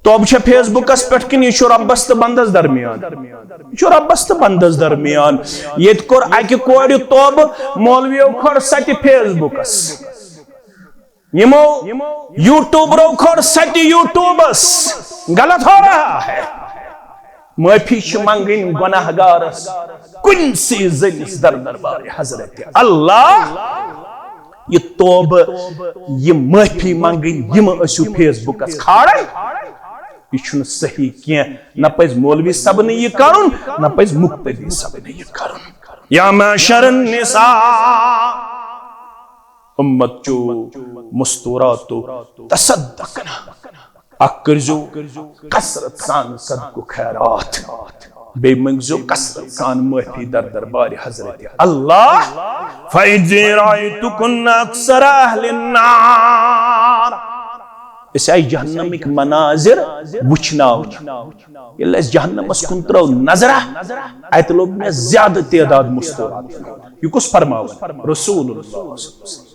तोब फेसबुकस पे कि यह रब्बस तो बंदस दरमियान यह रब्बस तो बंदस दरमियान ये कोर अकि कोर तोब मौलवियों खोर सत फेसबुकस यमो यूट्यूबरों खोर सत यूट्यूबस गलत हो रहा है माफी मंगन गुनाहगारस कुनसी जनिस दरबार हजरत अल्लाह ये तोब ये माफी मंगन यम असु फेसबुकस खाड़न यह सही क्या न पज मौलवी सब ने यह करुन न पज मुक्तदी सब ने यह करुन या माशरन निसा उम्मत जो मुस्तूरातो तसद्दकना अकरजो कसरत सान सदको खैरात बे मंगजो कसरत सान माफी दरबार हजरत अल्लाह फैज़ रायतुकुन अक्सर अहलिन्नार इस आई जहन्नमिक मनाजिर वुचनाव ये जहन्नमस कुन त्रो नजरा अत लोग में ज्यादा तादाद मुस्तूरात यह कुछ फरमावन रसूलुल्लाह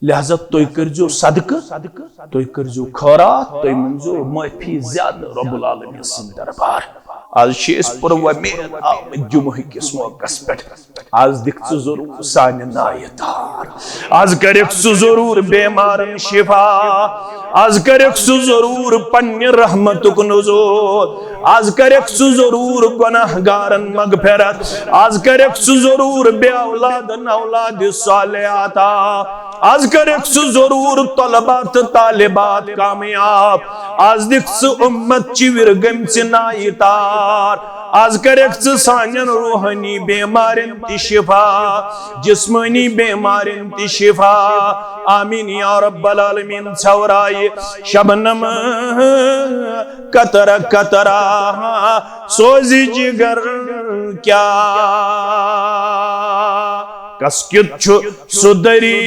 लिहाजा तुम करजो सदक तुम करजो खैरात तुम मंजो माफी ज्यादा रब्बुल आलमीन सिंद दरबार आज पुरवमेद आमद जुम्मे किस मौकस पे आज दिख जरूर सान नायतार आज करेक जरूर बेमारन शिफा आज करेक जरूर पन्ने रहमतुक नुज़ूल आज करेक जरूर गुनाहगारन मगफिरत आज करेक जरूर बे औलादन औलाद सालिहात आज करेक जरूर तलबात तालिबात कामयाब आज दिख उम्मत चिविर गमच नायतार आज करेक सानन रूहानी बेमारिन ति शिफा जिस्मानी बेमारिन ति शिफा आमीन या रब्बल आलमीन छवराए शबनम कतरा कतरा सोजी जिगर क्या कसकित सुदरी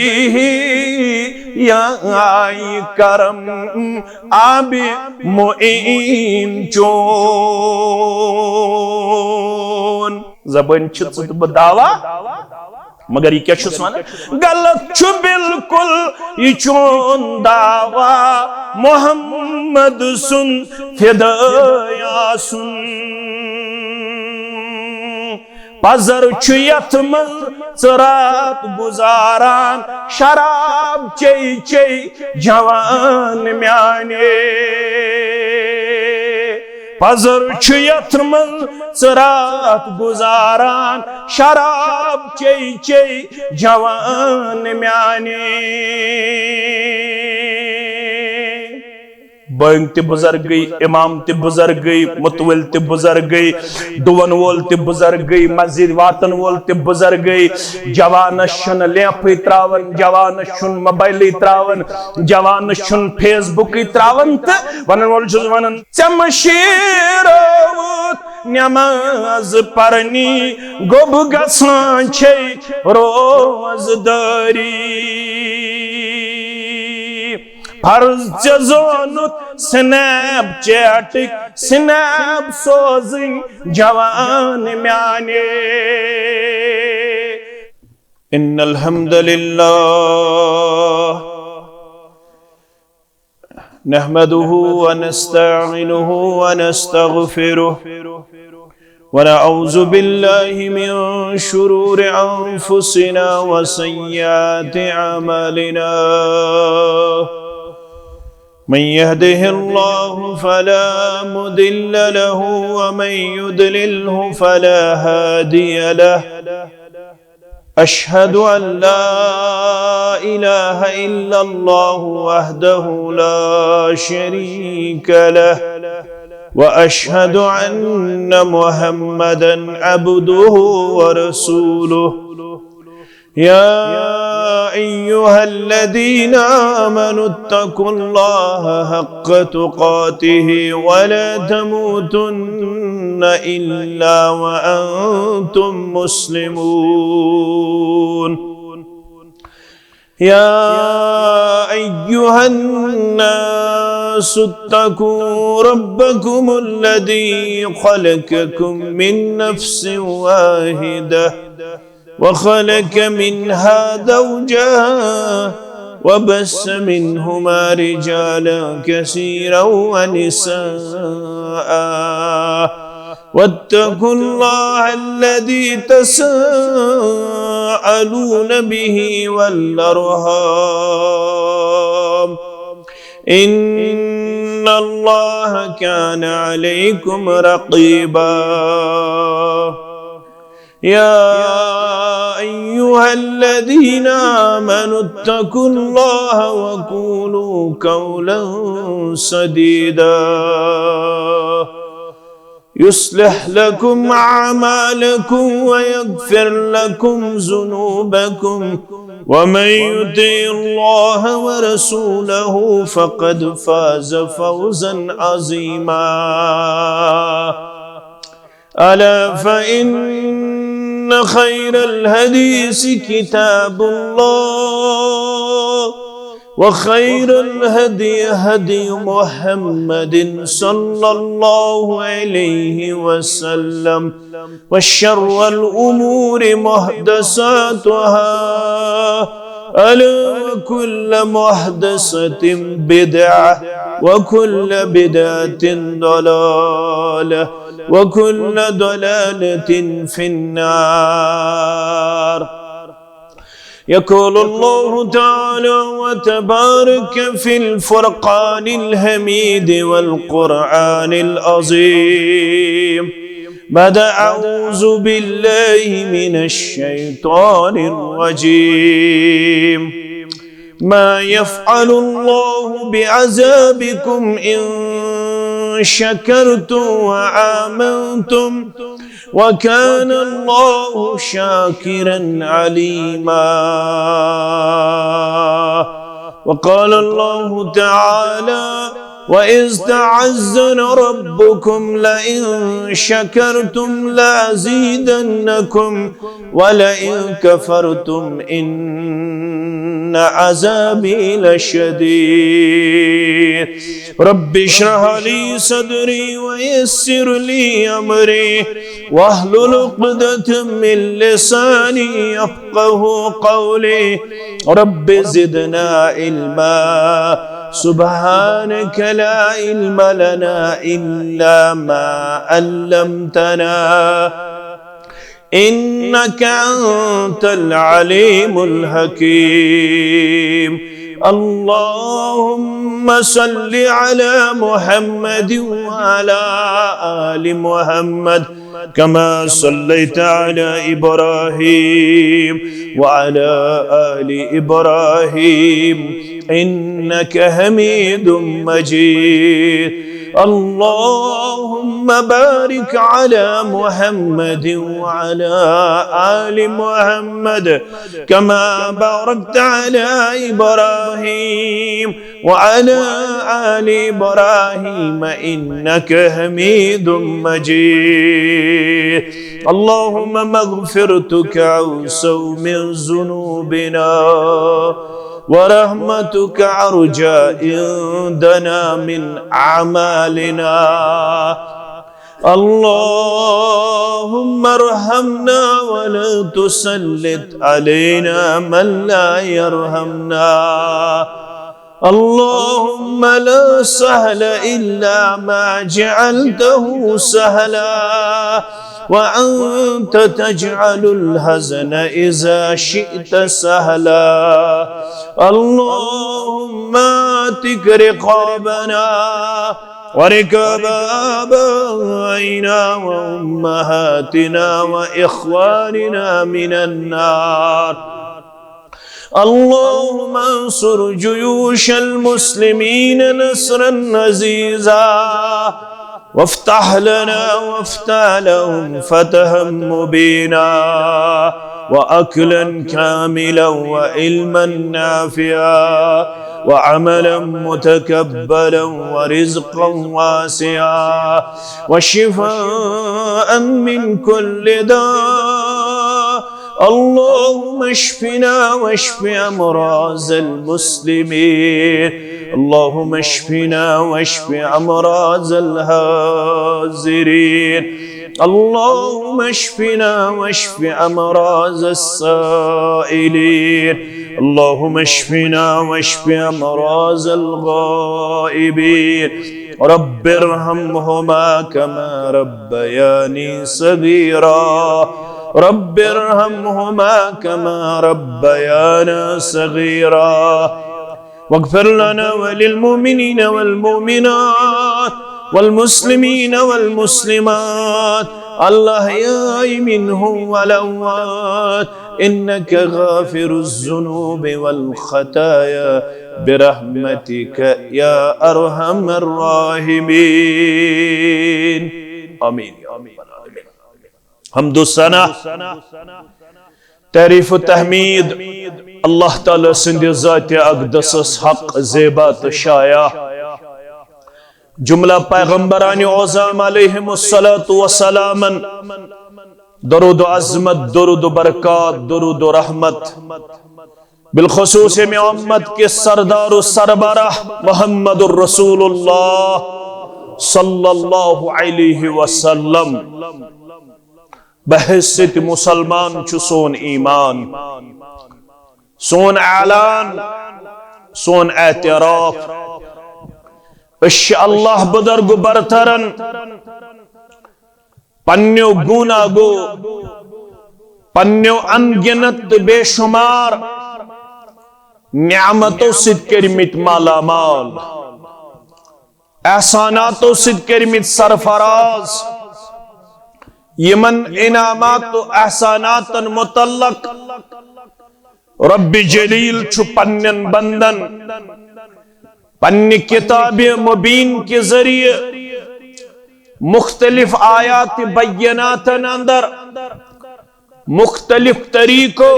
आई करम आबे मोइन चोन जबन छुत दावा मगर ये क्या वन गलत छु बिल्कुल ये चोन दावा मोहम्मद सुन फिदया सुन पजर यथ मज रात गुजारान शराब चई चई जवान म्याने पजर यथ मज रात गुजारान शराब चई चई जवान म्याने बंग ते बुजुर्ग गई इमाम ते बुजुर्ग गई मुतवल ते बुजुर्ग गई दुवन वोल ते बुजुर्ग गई मस्जिद वातन वोल ते बुजुर्ग गई जवान शुन लैंप त्रावन जवान शुन मोबाइल त्रावन जवान शुन फेसबुक त्रावन ते वनन वोल छुस वनन चमशीर नमाज परनी गोब गसान छे रोजदारी फर्ज जोनुत स्नैपचैट स्नैप सोजिंग जवान म्याने इन्नल हम्दुलिल्लाह नहमदुहु व नस्तईनुहु व नस्तगफिरुहु व नऊज़ु बिल्लाहि मिन शुरूरि अनफुसिना व सय्यिआति अमलिना मन यहदिहिल्लाहु फला मुदिल्ल लहु व मन युद्लिल्हु फला हादिय लहु अशहदु अन ला इलाहा इल्लल्लाहु वहदहु ला शरीक लहु व अशहदु अन्न मुहम्मदन अब्दुहु व रसूलुहु या अय्युहल्लज़ीना आमनुत्तकुल्लाह हक़्क़ तुक़ातिहि व ला तमूतुन्न इल्ला व अंतुम मुस्लिमून या अय्युहन्नासु इत्तक़ू रब्बकुमुल्लज़ी ख़लक़कुम मिन नफ़्सिन वाहिदह वख़लक़ मिन्हा ज़ौजहा وبث منهما رجالا كثيرا ونساء واتقوا الله الذي تساءلون به والأرحام إن الله كان عليكم رقيبا يا أيها الذين آمنوا اتقوا الله وقولوا قولا سديدا يصلح لكم أعمالكم ويغفر لكم ذنوبكم ومن يطع الله ورسوله فقد فاز فوزا عظيما ألا فإن خير الحديث كتاب الله وخير الهدي هدي محمد صلى الله عليه وسلم وشر الأمور محدثاتها ألا وكل محدثة بدعة وكل بدعة ضلالة وكل ضلالة في النار. يقول الله تعالى وتبارك في الفرقان الحميد والقرآن العظيم بعد أعوذ بالله من الشيطان الرجيم ما يفعل الله بعذابكم إن شكرتم وآمنتم وكان الله شاكرا عليما. وقال الله تعالى وإذ تعزن ربكم لئن شكرتم لأزيدنكم ولئن كفرتم إن عذابي لشديد. رب اشرح لي صدري ويسر لي أمري واحلل عقدة من لساني يفقه قولي. رب زدنا علما سبحانك لا علم لنا إلا ما علمتنا إنك أنت العليم الحكيم. اللهم صل على محمد وعلى آل محمد كما صليت على إبراهيم وعلى آل إبراهيم إنك حميد مجيد. اللهم بارك على محمد وعلى آل محمد كما باركت على إبراهيم وعلى آل إبراهيم إنك حميد مجيد. اللهم مغفرتك أوسع من ذنوبنا ورحمتك أرجى عندنا من أعمالنا. اللهم ارحمنا ولا تسلط علينا من لا يرحمنا. اللهم لا سهل إلا ما جعلته سهلا وأنت تجعل الحزن إذا شئت سهلا. اللهم آتك رقابنا وركاب آبائنا وأمهاتنا وإخواننا من النار. اللهم انصر جيوش المسلمين نصرا عزيزا وافتح لنا وافتح لهم فتحا مبينا وأكلا كاملا وعلما نافعا وعملا متكبلا ورزقا واسعا وشفاء من كل داء. اللهم اشفنا واشف أمراض المسلمين اللهم اشفنا واشف أمراض الحاضرين اللهم اشفنا واشف أمراض السائلين اللهم اشفنا واشف أمراض الغائبين رب ارحمهما كما ربياني صغيرا رب ارحمهما كما ربيانا صغيرا واغفر لنا وللمؤمنين والمؤمنات والمسلمين والمسلمات الأحياء منهم والأموات إنك غافر الذنوب والخطايا برحمتك يا أرحم الراحمين آمين حمد الثنا تعریف و تحمید اللہ تعالی سند ذات اقدس حق زیبات شایع جملہ پیغمبران اعظام علیہم الصلاة والسلام درود و عظمت درود و برکات درود و رحمت بالخصوص میں امت کے سردار و سربراہ محمد الرسول اللہ صلی اللہ علیہ وسلم بحثیت مسلمان چھ سون ایمان سون اعلان سون اعتراف اش اللہ بدرگ برترن پنیو گونا گو پنیو انگنت بے شمار نعمتو سد کرمت مالا مال احساناتو سد کرمت سرفراز یمن انعامات و احسانات متعلق رب جلیل چھ پنن بندن پنی کتاب مبین کے ذریعے مختلف آیات بینات اندر مختلف طریقوں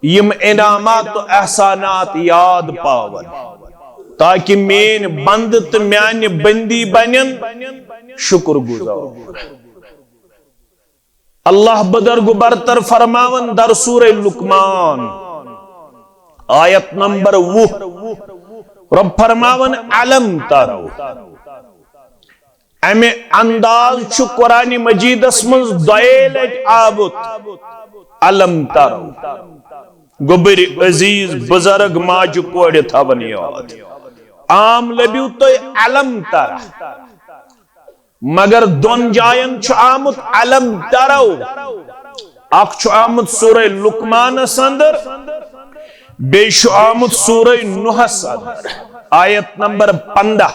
یم انعامات و احسانات یاد پاون تاکہ مین بند تو میان بندی بنن شکر گزار اللہ بدرگ برتر فرماون در سورہ لقمان آیت نمبر 20 رب فرماون علم تارو امی انداز چھو قرآن مجید اسمز دویلت آبت علم تارو گبر عزیز بزرگ ماجو کوڑی تھا بنیاد عام لبیو تو علم تارا مگر دون جائن چھو آمد علم تارو اک چھو آمد سورہ لقمان سندر بیشو آمد سورہ نوح سندر آیت نمبر 15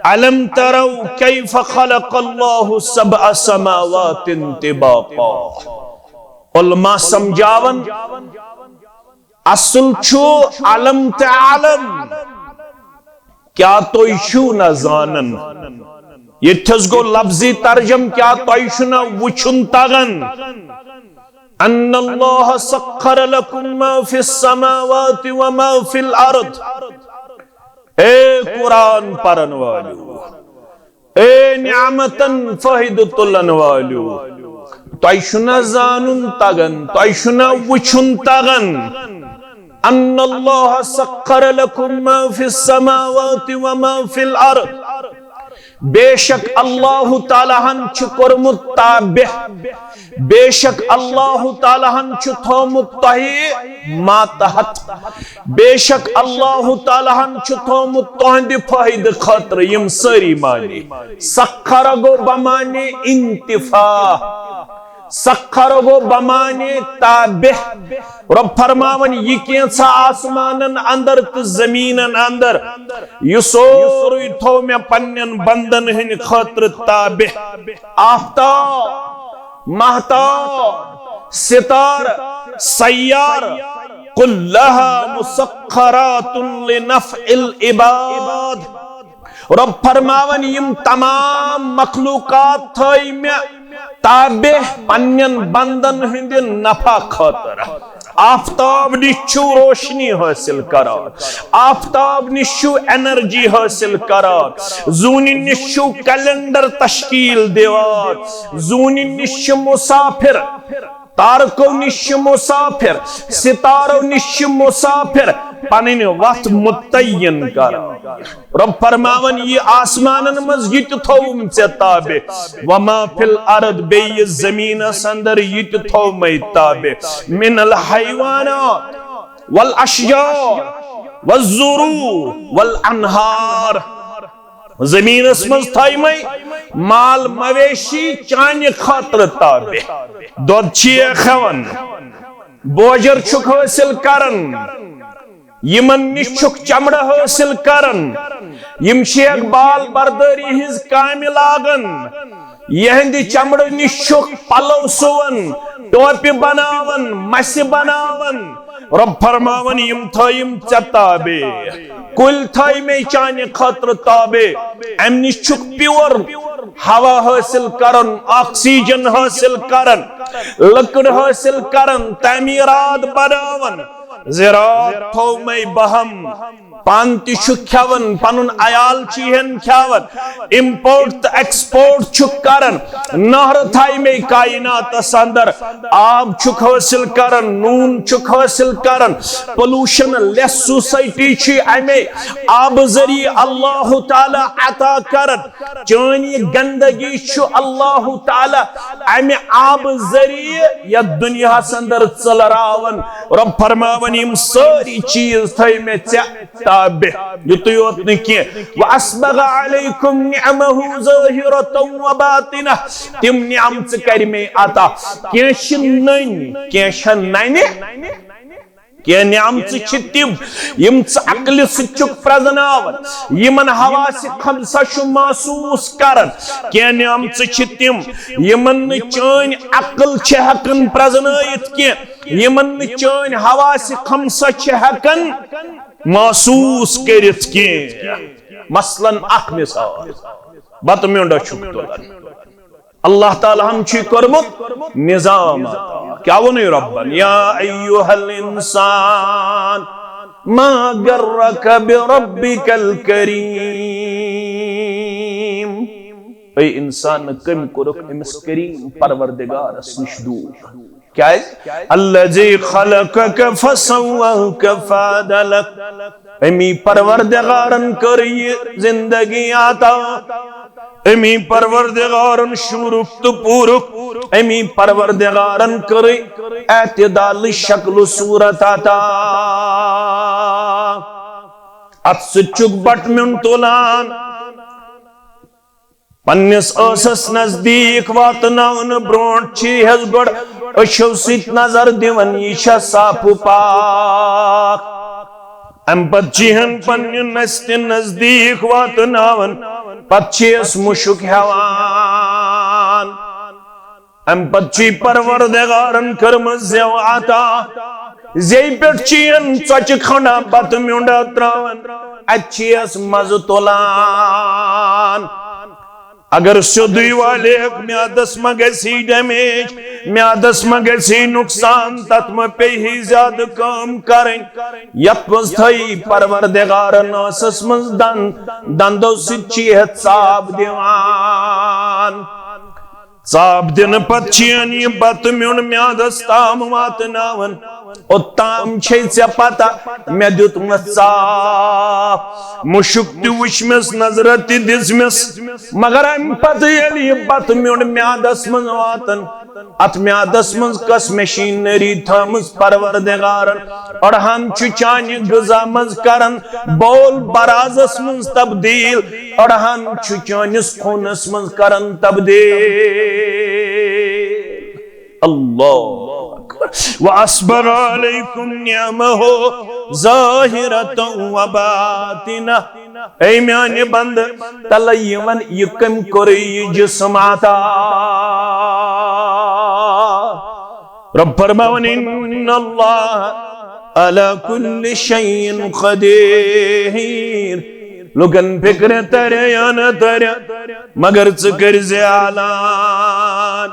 علم ترو کیف خلق اللہ سبع سماوات طباقا علماء سمجھاون اصل چھو علم تعلم کیا تو ایشو نہ زانن یہ تھزگو لفظی ترجم کیا تو ایشو نہ وچن تغن ان اللہ سخر لکم ما فی السماوات وما فی الارض اے قرآن پرن والو اے نعمتن فہد تلن والو تو ایشنا زانن تغن تو ایشنا وچن تغن ان اللہ سخر لکم ما فی السماوات وما فی الارض بے شک اللہ تعالیٰ ہن چکرمت تابع بے شک اللہ تعالیٰ ہن چتھومت تہی ماتحت بے شک اللہ تعالیٰ ہن چتھومت تہند فائد خطر یم سری مانی سخر گو بمانی انتفاع سخر گو بمانی تابع رب فرماون یہ کینسا آسمانن اندر تو زمینن اندر یہ سوری تھو میں پنن بندن ہن خطر تابع آفتاب مہتاب ستار سیار قل لها مسخرات لنفع العباد رب فرماون یم تمام مخلوقات تھائی میں تابع پنن بندن ہند نفع خاطر آفتاب نشو روشنی حاصل کران آفتاب نشو انرجی حاصل کران زونی نشو کیلنڈر تشکیل دیوان زونی نشو مسافر तारको निश मुसाफिर सितारो निश मुसाफिर पन वत मुतय्यन कर रब फरमावन ये आसमानन मज ये थोम चे ताबे वमा फिल अर्द बे ये जमीन अंदर ये थोम ताबे मिनल हैवानात वल अशजार वल ज़ुरूर वल अनहार जमीनस मज थाई माल मवेशी चान खातर ताबे दोद खवन बोजर छुक हासिल करन यमन निश छुक चमड़ हासिल करन यम शेख बाल बर्दारी हिज कामि लागन यहंद चमड़ निश छुक पलव सुवन टोपि बनावन मस बनावन रब फरमावन यम थयम चताबे कुल थाई में चान खातर ताबे अम निश छुक प्योर हवा हासिल करन ऑक्सीजन हासिल करन लकड़ हासिल करन तमीरात बनावन ज़राअत थो में बहम पान खेवन पनुन अयाल चीहन खेवन इम्पोर्ट एक्सपोर्ट छुक करन नहर थाई में कायनात अंदर आब छुक हासिल करन नून छुक हासिल करन पोल्यूशन लेस सोसाइटी छी अमे आब जरिए अल्लाह ताला अता करन चानी गंदगी छु अल्लाह ताला अमे आब जरिए या दुनिया अंदर चलरावन रब फरमावन यम सारी चीज थई में ताबे युत निके व अस्बग अलैकुम निअमहु ज़ाहिरतन व बातिना तिम निअम कर में आता केश नन केश नने के निअम तिम यम अक्ल सुचुक प्रजनावन यमन हवास खमसा महसूस करन के निअम तिम यमन चान अक्ल हकन प्रजनायत के यमन चान हवास खमसा हकन महसूस करित के मसलन अख मिसाल बत म्योंडा छुक तुलन अल्लाह ताला हम छी करमुत निजाम क्या वो नहीं रब्बन या अय्युहल इंसान मा गर्रक बिरब्बिकल करीम ए इंसान कम कुरुक इमस करीम परवरदिगार निश दूर क्या है अल्लज़ी खलक़क फसव्वक फ़अदलक अमी परवरदिगारन कर जिंदगी आता अमी परवरदिगारन शुरुक तो पूरुक अमी परवरदिगारन कर एतदाल शक्ल सूरत आता अत्सुचुक बट में तुलान पन्निस असस नजदीक वातनावन ब्रोंट छीहस गड अशो सित नजर दिवन यह साफ पाक अम पन पन्न नस्ति नजदीक वातनावन पस मुशुक हेवान अम पी परवरदिगारन कर्म जेव आता जे पे चच खंडा बत म्योंडा त्रावन अच्छस मज तुलान अगर सोदुई वाले म्यादस मा गसी डैमेज म्यादस मा गसी नुकसान तत म पे ही ज्यादा काम करें यत मज थई परवरदिगारन असस मज दंदो सिची साब दिवान साब दिन पचियन ये बत म्योन म्यादस ताम वातनावन उत्तम छे पता मे दुत साफ मुशुक तुशमस नजर दिसमस मगर अम पे बत म्योन म्यादस मज वातन अत म्यादस मज कस मशीनरी थमस परवरदिगारन अड़हन चान गजा मज करन बोल बराजस मज तब्दील अड़हन चानिस खूनस मज करन तब्दील अल्लाह व अस्बर अलैकुम निअमहु ज़ाहिरतन व बातिना ऐ म्याने बंद तल यमन यकम कोई जिस्म आता रब फरमावन इन्नल्लाह अला कुल्लि शैइन क़दीर लुगन फिक्र तरे या न तरे मगर कर ज़यालान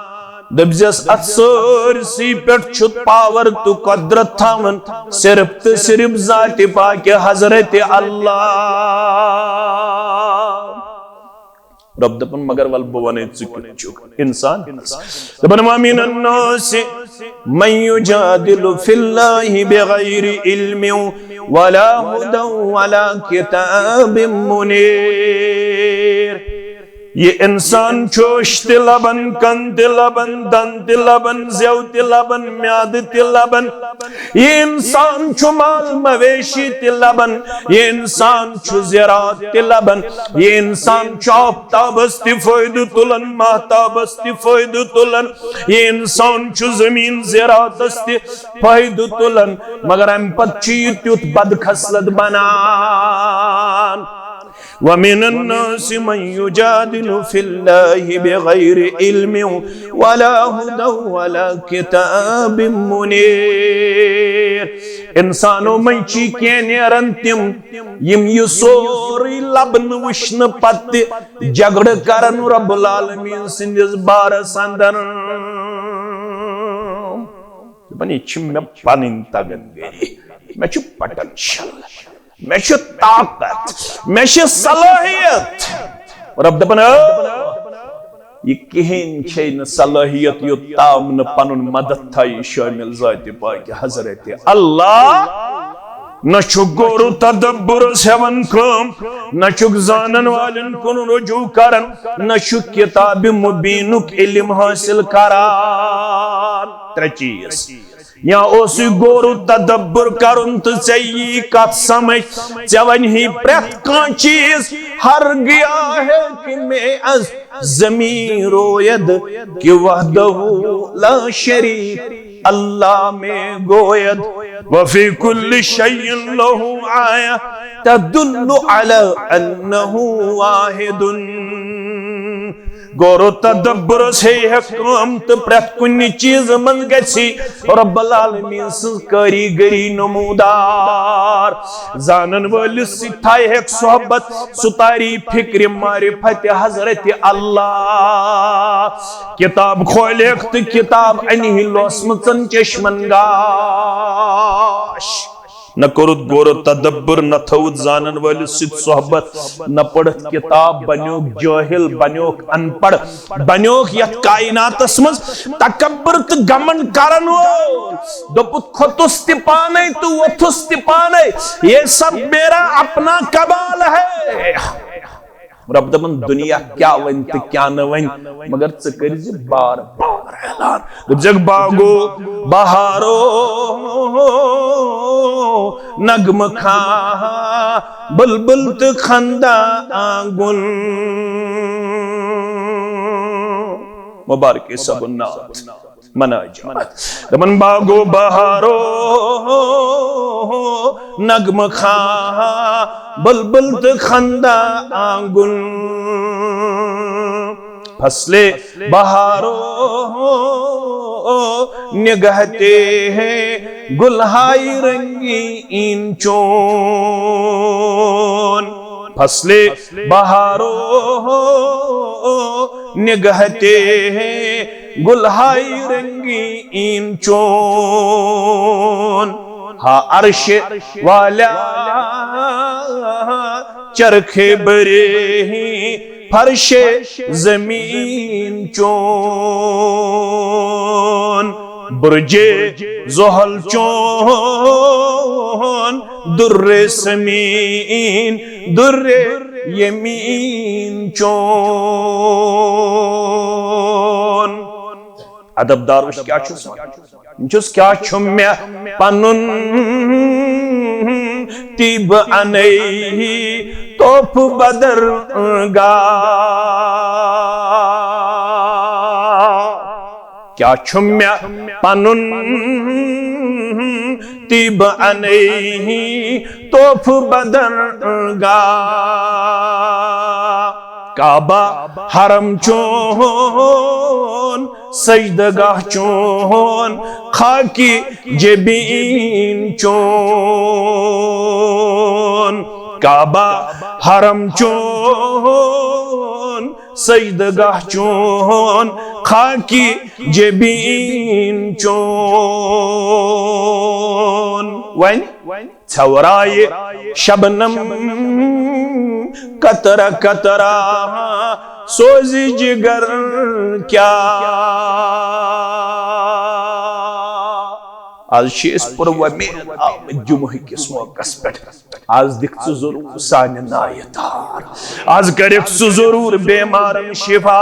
दबजस अत्सरसी पेट छुत पावर तु कदरत थावन सिर्फ तो सिर्फ ज़ात पाक हजरत अल्लाह रब दपन मगर वल बवने चुक इंसान दपन मामिनन नास मन युजादिलु फिल्लाहि बिगैरि इल्मिन वला हुदन वला किताबिन मुनीर। ये इंसान चोश तिलबन, कन तिलबन, दन तिलबन, ज़ेव तिलबन, म्याद तिलबन। ये इंसान चु माल मवेशी तिलबन, ये इंसान चु ज़रात तिलबन, ये इंसान चाफ्ताबस्ति फ़ायदु तुलन, महताबस्ति फ़ायदु तुलन। ये इंसान चु ज़मीन ज़रातस्ति फ़ायदु तुलन, मगर अम पच्ची त्युत बदखसलत बनान। वमिनन नासि मन युजादिलु फिल्लाहि बिगैरि इल्मिन वला हुदन वला किताबिन मुनीर। इंसानो में ची केनेरन तिम यम यु सोरी लबन वुश्न पत्ति झगड़ करन रब्बुल आलमीन सिंदिस बारस अंदर। बनी छिम में पनिन तगन गई मैं छु पोटेंशियल, मैं छु ताकत, मैं छु सलाहियत। और अब दपन ये कहीं छे न सलाहियत यो ताम न पनुन मदद थाई शामिल ज़ात पाक हज़रत अल्लाह। न छु गोरु तदब्बुर सेवन कम, न छु जानन वालन कुन रुजू करन, न छु किताब मुबीनुक इल्म हासिल करान। त्रे चीज या ओस गोरु तदब्बुर करुन तो चाहिए कत समझ वन ही प्रत कान चीज हर गया है कि मैं अज ज़मीन रोयद कि वहदहु ला शरीक अल्लाह में गोयद वफी कुल्लि शैइन लहु आया तदुल्लु अला अन्नहु वाहिदुन। गोरो तदब्बुर से काम तो प्रत कुन चीज मन गसी रब्बुल आलमीन सं कारीगरी नमूदार। जानन वालिस सिथाय है सोहबत सुतारी फिक्र मारिफत हज़रत अल्लाह। किताब खोलेख तो किताब अनहि लोसमचन चश्मन गाश। न करुत गोरो तदब्बुर न थौत जानन वालिस सित सोहबत न पढ़त किताब बन्योक जाहिल बन्योक अनपढ़ बन्योक यत कायनातस मज तकब्बुर तो गमन करन वोल दोपुत खोतुस ति पाने तू वथुस ति पाने ये सब मेरा अपना कमाल है। रब दपन दुनिया क्या वन तो क्या न वन मगर च कर बार बार ऐलान जग बागो बहारो नगम खा बुलबुल तो खंदा आंगुल मुबारक सबनात मनाजात दमन बागो बहारो नगम खा बुलबुल तो खंदा आंगुल फसले बहारो निगहते हैं गुलहाई रंगी इन चोन। फसले बहारो निगहते हैं गुलहाई रंगी इन चोन। हा अर्श वाला चरखे बरे फर्शे जमीन चोन। बुर्जे जोहल चोन दुर्रे समीन दुर्रे यमीन चोन। अदबदार क्या चुस क्या छुम्या पनुन तिब अनई तोफ बदर गा क्या छुम्या पनुन तिब अनई तोफ बदर गा। काबा हरम चोन सजदगाह चोन खाकी जबीन चोन। काबा हरम चोन सजदगाह चोन खाकी जबीन चोन। वन छवराए शबनम कतरा कतरा सोजी जिगर क्या आज पुर वमेद आमद जुमह किस मौकस पे आज दिख जरूर सान नायतार आज करेक जरूर बेमारन शिफा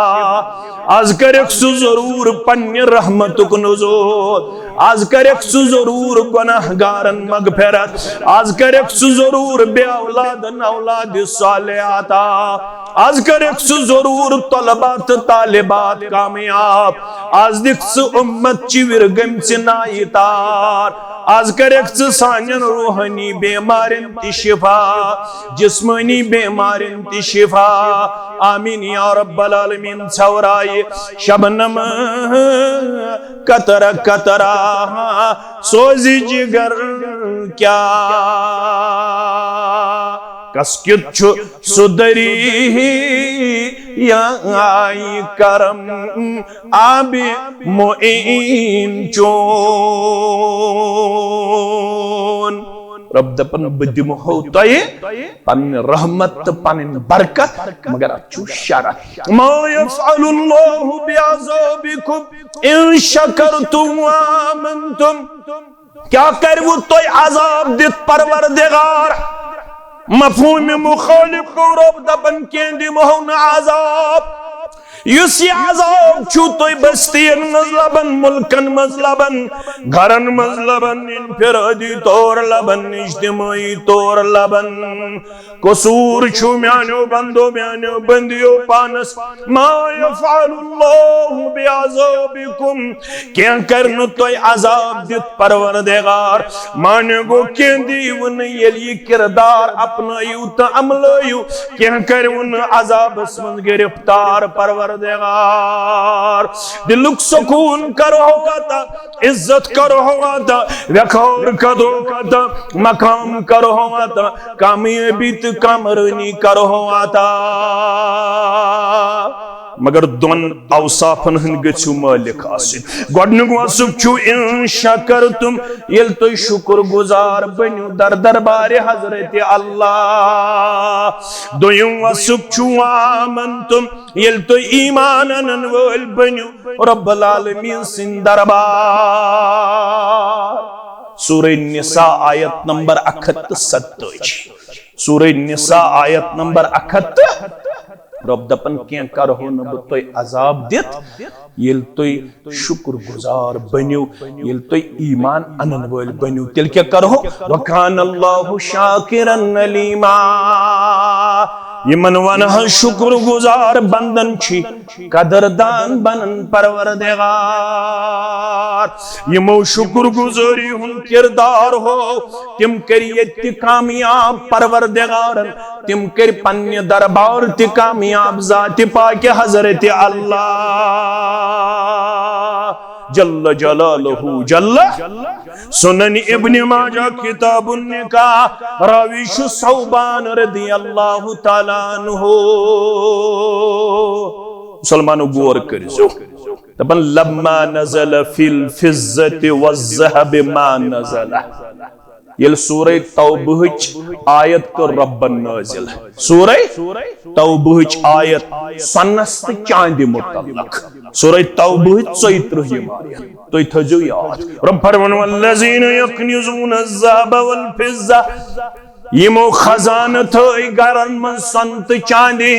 आज करेक जरूर पन्य रहमतुक नुज़ूल आज करेक जरूर गुनाहगारन मगफिरत आज करेक जरूर बे औलादन औलाद सालिहाता आज करेक जरूर तलबात तालिबात कामयाब आज दिख उम्मत चिविर गमच नायतार आज करेक सानन रूहानी बेमारिन ति शिफा जिस्मानी बेमारिन ति शिफा आमीन या रब्बल आलमीन छवराए शबनम कतरा कतरा सोजी जिगर क्या कसक्युत सुदरी या आई करम आबे मोइन चोन रब दपन बदिम हो तय पन रहमत पन बरकत मगर अच्छु शरत मा यफअलुल्लाहु बिअज़ाबिकुम इन शकरतुम व आमनतुम क्या कर वो तोय अजाब दित परवरदिगार मफहूम मुखालिफ को रब दपन केंदी मोहन अजाब युस अजाब छु तोय बस्तियन मज लबन मुल्कन मज लबन घरन मज लबन इनफिरादी तौर लबन इज्तिमाई तौर लबन कसूर छु म्यानो बंदो म्यानो बंदियो पानस मा यफअलुल्लाहु बिअज़ाबिकुम क्या करन तोय अजाब दित परवरदिगार माने गो केंदी वन यली किरदार अपनायु त अमलयु क्या कर वन अजाब मन गिरफ्तार परवर दिलुक सुकून करो होगा इज्जत करो होगा वखौर कदो होगा मकाम करो होगा कामयाबी तो कामरानी करो होगा मगर दोन औसाफन हन गछु मालिक आसिन गोडनुक वसुक छु इन शकरतुम यल तो शुक्र गुजार बन्यु दर दरबार हजरत अल्लाह दोयम वसुक छु आमनतुम यल तो ईमान अनन वल बन्यु रब्बुल आलमीन सिन दरबार सूरह निसा आयत नंबर 71 सूरह निसा आयत नंबर 71 रब दपन क्या करो न तोय अजाब दित यल तोय शुक्र गुजार बन्यु यल तोय ईमान अनन वल बन्यु तेल क्या करो वकान अल्लाहु शाकिरन अलीमा यमन वन शुक्र गुजार बंदन छी कदरदान बनन परवरदिगार यमो शुक्र गुजारी हुन किरदार हो तिम करिए कामयाब परवरदिगार तिम कर पन्य दरबार ति कामयाब जात पाक हजरत अल्लाह जल्ल जलालहु जल्ल सुनन इब्न माजा किताबुन निकाह राविश सौबान रदियल्लाहु ताला अन्हु मुसलमानो गौर करिजो तबन लम्मा नज़ल फिल फिज़्ज़ति वज़्ज़हब मा नज़ल यल सूरह तौबह आयत को रब्बन नाजिल सूरह तौबह आयत सन्नस तो चांदी मुतल्लक सूरह तौबह 34 आयत तो थजो याद रब फरमान वल्लज़ीना यकनिज़ून अज़्ज़ाब वल फिज़्ज़ा यमो खजान थई गरन मन संत चांदी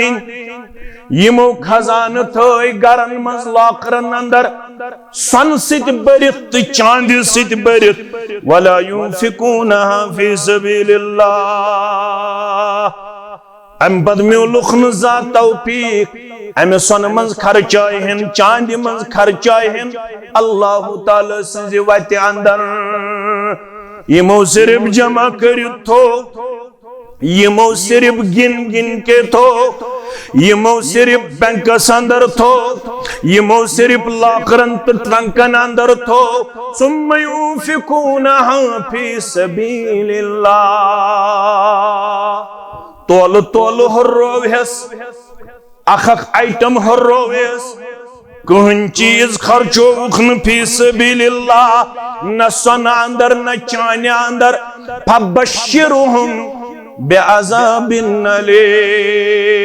यमो खजान थई गरन मन लाकरन अंदर सन सित बरित चांदी सित बरित वला युनफिकूनहा फी सबीलिल्लाह अम बदमियो लुखन जा तौफीक अमे सन मज खर्चाय हन चांदी मज खर्चाय हन अल्लाह ताला सज वत अंदर यमो सिर्फ जमा करित थो यमो सिर्फ गिन गिन के थो यमो सिर्फ बैंक अंदर थो यमो सिर्फ लाकरन ट्रंकन अंदर थो सुम्मा युनफिकूनहा फी सबीलिल्लाह तोल तोल हर्रोवेस अख आइटम हर्रोवेस कहन चीज खर्चो उखन फी सबीलिल्लाह न सन अंदर न चान अंदर फबश्शिरुहुम बिअज़ाबिन अलीम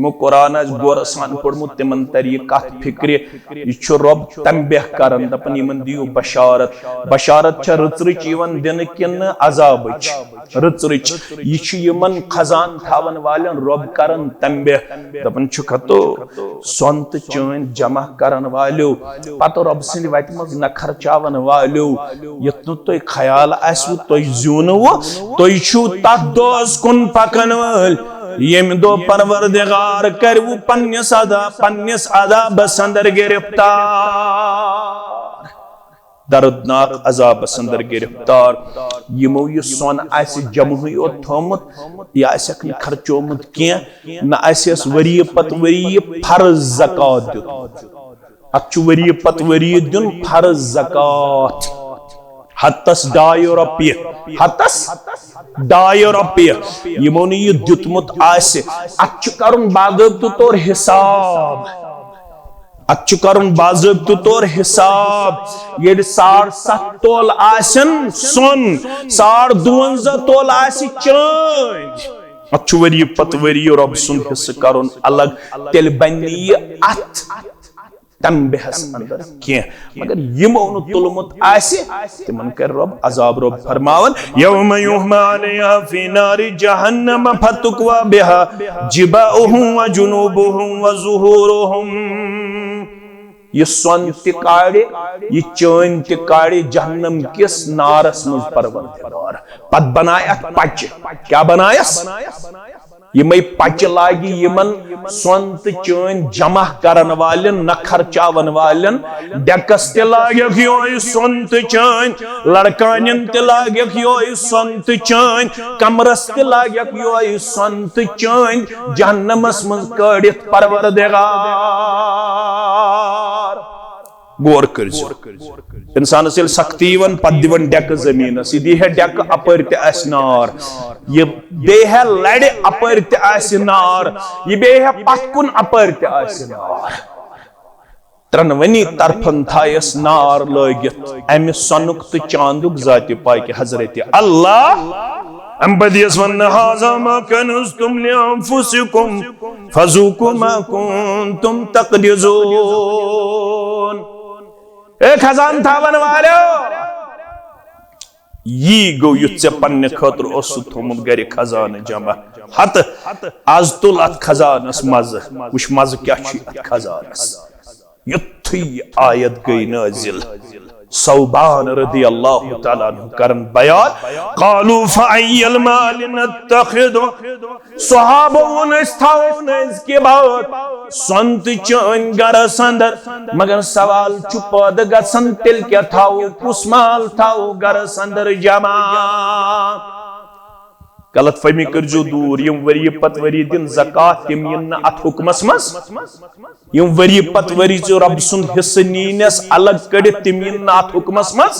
यमो कुरान गोर सान पढ़मुत तिमन तरी कथ फिक्र यह रब तंबह करन दपन यमन दियो बशारत बशारत छ रच यवन दिन किन अजाब रच यह यमन खजान थावन वालन रब करन तंबह दपन छुखतो सोंत चोन जमा करन वालो पतो रब सिंद वत मज न खर्चावन वालो यत्नु तो ख्याल आसु तो जूनो तो छु तथ दोस कुन पकन वाल यम दो परवरदिगार करवु पन्निस अजाब संदर गिरफ्तार दर्दनाक अजाब संदर गिरफ्तार यमो यह सोन आस जमहुई और थोमुत यह आसक न खर्चोमुत किया न आस वरी पत वरी फर्ज ज़कात दित अच्छु वरी पत वरी दिन फर्ज ज़कात हतस 2 रुपये हतस 2 रुपये यमो ने यह दितमुत आस अच्छु करुन बाज़ाब्त तौर हिसाब अच्छु करुन बाज़ाब्त तौर हिसाब ये 7.5 तोल आसन सोन 52 तोल आसी चांद अच्छु वरी पत वरी रब सुन हिस्सा करुन अलग तेल बनी अथ तंबहस अंदर क्या मगर यमो नु तुलमुत आसे तिमन कर रब अजाब रब फरमावन यौम युहमा अलैहा फी नारि जहन्नम फतुक्वा बिहा जिबाउहुम व जुनूबुहुम व ज़ुहूरुहुम ये सोन तिकाड़े ये चोन तिकाड़े जहन्नम किस नारस मुझ परवरदिगार पद बनाया पच क्या बनायस ये मई पच लागी यमन सोंत चोन जमा करन वालन न खर्चावन वालन डकस ते लागयक योय सोंत चोन लड़कानिन ते लागयक योय सोंत चोन कमरस ते लागयक योय सोंत चोन जहन्नमस मज कड़ित परवरदिगार गौर कर इंसान से सख्ती वन पद दिवन डेक जमीन दी है डेक अपर नार ये बे है लड़े अपर नार ये बे है पत्कुन अपर नार त्रनवनी तरफन थायस नार लगित अमि सनुक तो चांदुक जाति पाई के हजरत अल्लाह अम्बदियस वन हाज़ा मा कनज़्तुम लिअन्फुसिकुम फज़ूक़ू मा कुन्तुम तक़दिज़ून एक खजान थावन वालो यी गो युत्से पन्ने खतर ओसु थोमुत गरि खजान जमा हत आज तुल अत खजानस मज वुश मज क्या छि अत खजानस युत्थी आयत गई नाजिल सौबान रदी अल्लाह तआला अन्हु करन बयान कालू फअय्यल माल नत्तखिदु सहाबों इस्थाउन इसके बाद संत चन गरस अंदर मगर सवाल चुपद गसन तिल क्या थाओ कुस्माल थाओ गरस अंदर जमा गलत फहमी करजो दूर यम वरी पत वरी दिन ज़कात तिम यन अत हुकमस मस यम वरी पत वरी जो रब सुन हिस्सा नीनस अलग कड़े तिम यन अत हुकमस मस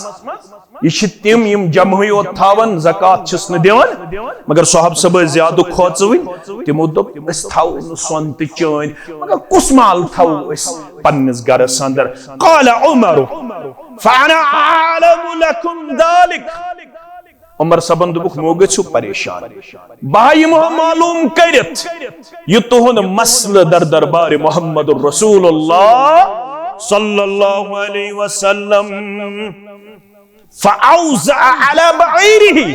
यह तिम यम जमहुई और थावन ज़कात छस न दिवन मगर साहब सब ज्यादा खोचविन तिमो दोप अस थाव न सोंत चोन मगर कुस माल थाव अस पन्निस गरस अंदर क़ाल उमर फअना आलमु लकुम ज़ालिक उमर सबन दुबुक मोगे छु परेशान बाई मालूम करत ये तुहन मसल दर दरबार मोहम्मद रसूलुल्लाह सल्लल्लाहु अलैहि वसल्लम फअौज़अ अला बईरिही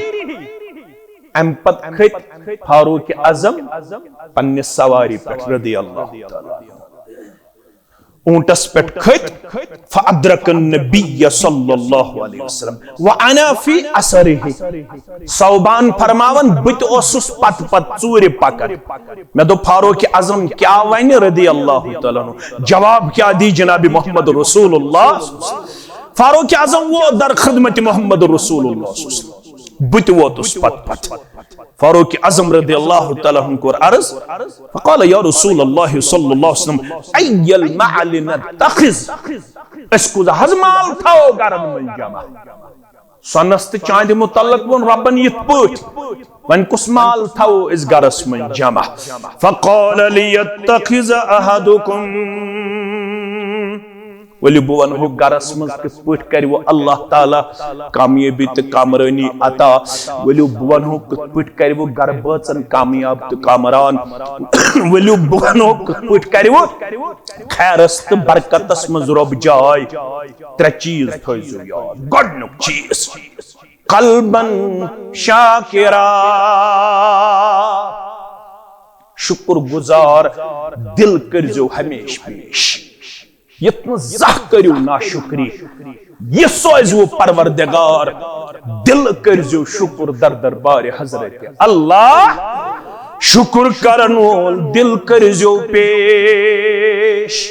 अम पत खत फारूक आज़म पन्ने सवारी पर रदी अल्लाह तआला ऊंटस पेट खत फअद्रक नबी सल्लल्लाहु अलैहि वसल्लम व अना फी असरिही सौबान फरमावन बत ओसुस पत पत चूर पकड़ मैं दो फारूक आज़म क्या वन रदी अल्लाह तआला जवाब क्या दी जनाब मोहम्मद रसूलुल्लाह फारूक आज़म वो दर खिदमत मोहम्मद रसूलुल्लाह बत वोतुस पत पत फारूक आज़म रदी अल्लाह तआला अन्हु को अर्ज फक़ाल या रसूल अल्लाह सल्लल्लाहु अलैहि वसल्लम अय्यल मअल नतखिज इसको हजमाल थाओ गरन में जमा सनस्त चांद मुतल्लक वन रब्बन यत पठ वन कुस माल थाओ इस गरस में जमा फक़ाल लियतखिज अहदुकुम वली बह वनो गरस मज कित पट कर वो अल्लाह ताला कामयाबी तो कामरानी अता वली बह वनो कित पट कर वो घर बचन कामयाब तो कामरान वली बह वनो कित पट कर वो खैरस तो बरकतस मज रब जाय त्रे चीज थोइजो याद गडनुक चीज कल्बन शाकिरा शुक्र गुजार दिल करजो हमेश पेश यत्न ज़ह करियो नाशुक्री ये सोजो परवरदिगार दिल करजो शुक्र दर दरबार हजरत अल्लाह शुक्र करन वोल दिल करजो पेश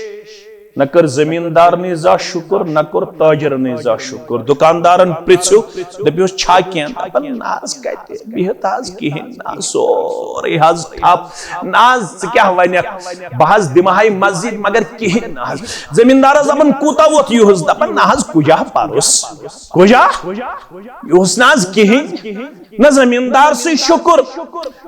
न कर जमींदार ने जा शुक्र न कर ताजर ने जा शुक्र दुकानदारन पृथ्व दपियोस छा केन अपन नाज कते बिहत आज किहिन ना सोरे हज ठप नाज क्या वने बहज दिमाई मस्जिद मगर किहिन नाज जमींदार अपन कूता वोत युहस अपन नाज कुजा पारोस कुजा युहस नाज किहिन न जमींदार से शुक्र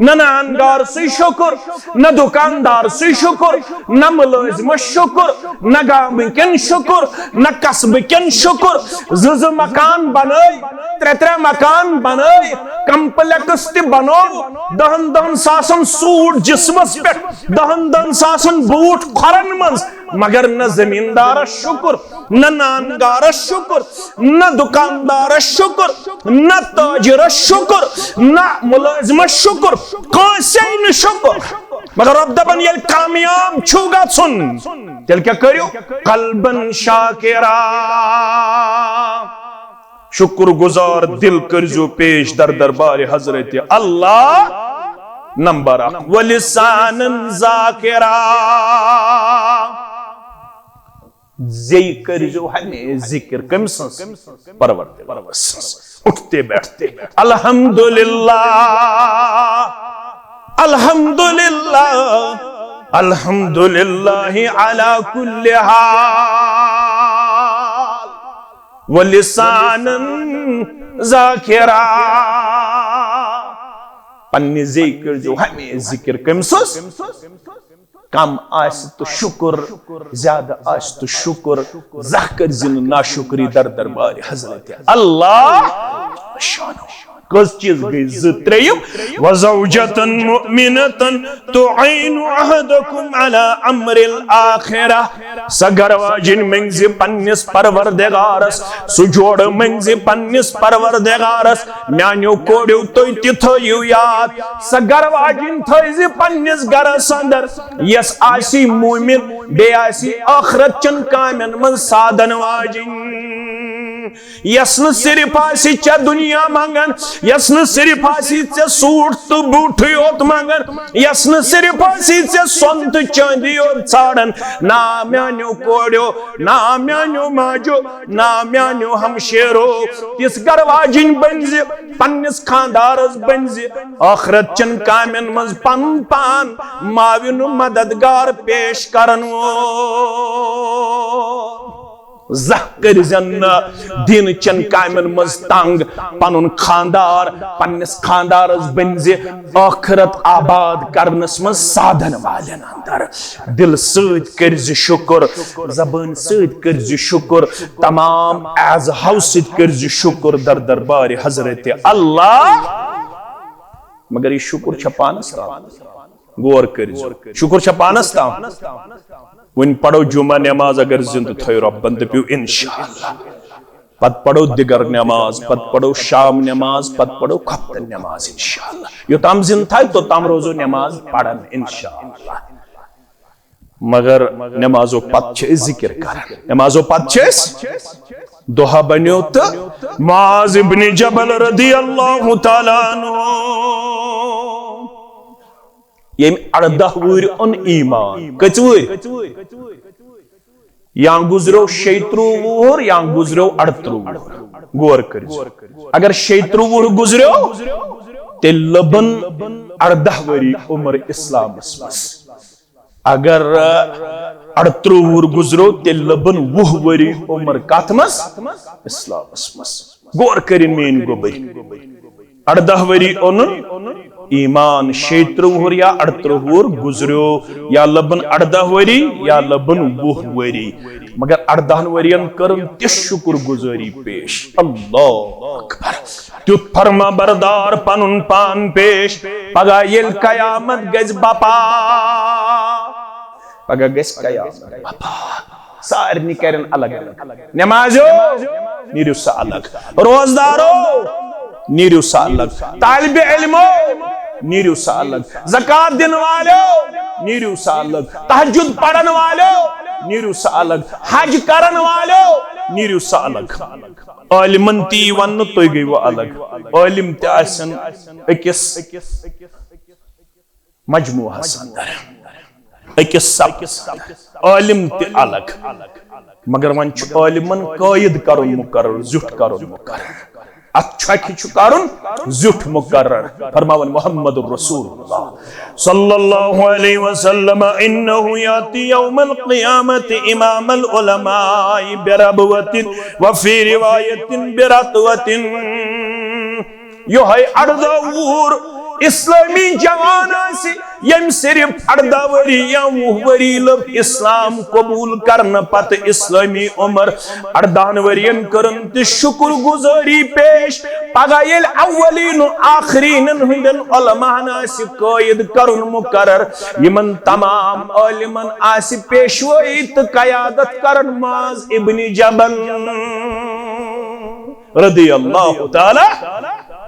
न नानदार से शुक्र न दुकानदार से शुक्र न मुलाजिम शुक्र न गामकन शुक्र न कस्बकन शुक्र ज मकान बनाई त्रे मकान बनाई कम्प्लेक्स ते बनो दहन सासन सूट जिस्मस पे दहन सासन बूट खरन मंज मगर न जमींदार शुक्र न नानगार शुक्र न दुकानदार शुक्र न ताजिर शुक्र न मुलाजिम शुक्र कौसे न शुक्र मगर रब दबन ये कामयाब छूगा सुन तेल क्या करियो कल्बन शाकिरा शुक्र गुजार दिल करजो पेश दर दरबार हजरत अल्लाह नंबर वलिसान जाकिरा जय करजो हमें जिक्र कमसंस परवरदिगार उठते बैठते अल्हम्दुलिल्लाह अल्हम्दुलिल्लाह अल्हम्दुलिल्लाह अला कुल्li हाल वलिसानन जाकिरा पन्ने जिक्र जो हमें जिक्र कमसंस कम आस तो शुक्र ज्यादा आस तो शुक्र ज़ाकर जिन नाशुक्री दर दरबार हजरत अल्लाह शानो कस चीज गई ज़त्रयम वज़ौजतन मुअमिनतन तुईनु अहदकुम अला अम्रिल आखिरा सगरवाजिन मंज़ पन्निस परवरदिगारस सुजोड़ मंज़ पन्निस परवरदिगारस म्यान्यो कोड्यो तोय तिथयो याद सगरवाजिन थयज़ पन्निस गरस अंदर यस आसी मुमिन बे आसी आखिरत चन कामन मन साधन वाजिन यसन सिर्फ आसी चा दुनिया मंगन यसन सिर्फ आसी चा सूट तो बूट योत मंगन यसन सिर्फ आसी चा संत चांदी योत छाड़न ना म्यान्यो कोड्यो ना म्यान्यो माजो ना म्यान्यो हमशेरो तिस गरवाजिन बंज़ पन्निस खानदारस बंज़ आखिरत चन कामन मज पन पान माविन मददगार पेश करन वो ज़ाकर जन्ना दिन चन कामन मज तंग पनुन खानदार पन्निस खानदारस बंज़ आखिरत आबाद करनस मज साधन वालन अंदर दिल सद करज शुक्र जबान सद करज शुक्र तमाम एज हाउस सद करज शुक्र दर दरबार हजरत अल्लाह मगर ये शुक्र छपानस गौर करज शुक्र छपानस ताम वन पढ़ो जुमा नमाज अगर जिंद थयो रब्बन दपियो इंशाअल्लाह पद पढ़ो दिगर नमाज पद पढ़ो शाम नमाज पद पढ़ो खफ्तन नमाज इंशाअल्लाह यो ताम जिंद थाय तो ताम रोजो नमाज पढ़न इंशाअल्लाह मगर नमाजो पद छे जिक्र करन नमाजो पद छे दोहा बन्यो त मुआज इब्न जबल रदियल्लाहु तआला अन्हु ये 18 वुर उन ईमान कच वुर या गुजरो 36 वुर या गुजरो 38 वुर गौर कर अगर 36 वुर गुजरो ते लबन 18 वरी उम्र इस्लाम मस अगर 38 वुर गुजरो ते लबन 20 वरी उम्र कथ मस इस्लाम मस गौर करिन मेन गोबरी 18 वरी उन ईमान 36 या 38 गुजरो या लबन 18 वरी या लबन 20 वरी मगर 18 वरियन करन ति शुक्र गुजारी पेश अल्लाह अकबर तुत फरमा बरदार पनुन पान पेश पगा येल कयामत गज बापा पगा गज कयामत बापा सारनी करन अलग अलग नमाजो नीरु सा अलग रोजदारो नीरु सा अलग तालिब इल्मो नीरु सा अलग ज़कात दिन वालो नीरु सा अलग तहज्जुद पढ़न वालो नीरु सा अलग हज करन वालो नीरु सा अलग आलिमन ती वन तो गई वो अलग आलिम त्यासन अकिस मजमुआ संदर अकिस सब आलिम ते अलग मगर वन आलिमन कायद करुन मुकर्रर जुट करुन मुकर्रर अच्छा किछु करुन जुट मुकर्रर फरमावन मुहम्मदुर रसूलुल्लाह सल्लल्लाहु अलैहि वसल्लम इन्नहु याती यौमल क़ियामति इमामल उलमाई बिरबवतिन व फी रिवायतिन बिरतवतिन यो है अर्दवूर इस्लामी जवान से यम सिर्फ 18 वरी या 20 वरी लब इस्लाम कबूल करन पत इस्लामी उमर 18 वरियन करन त शुक्र गुजारी पेश पगा येल अव्वलीन आखरीन हुंदन उलमाना से कायद करन मुकर्रर यमन तमाम आलिमन आसि पेशवाई त क़यादत करन माज इब्न जबल रदियल्लाहु ताला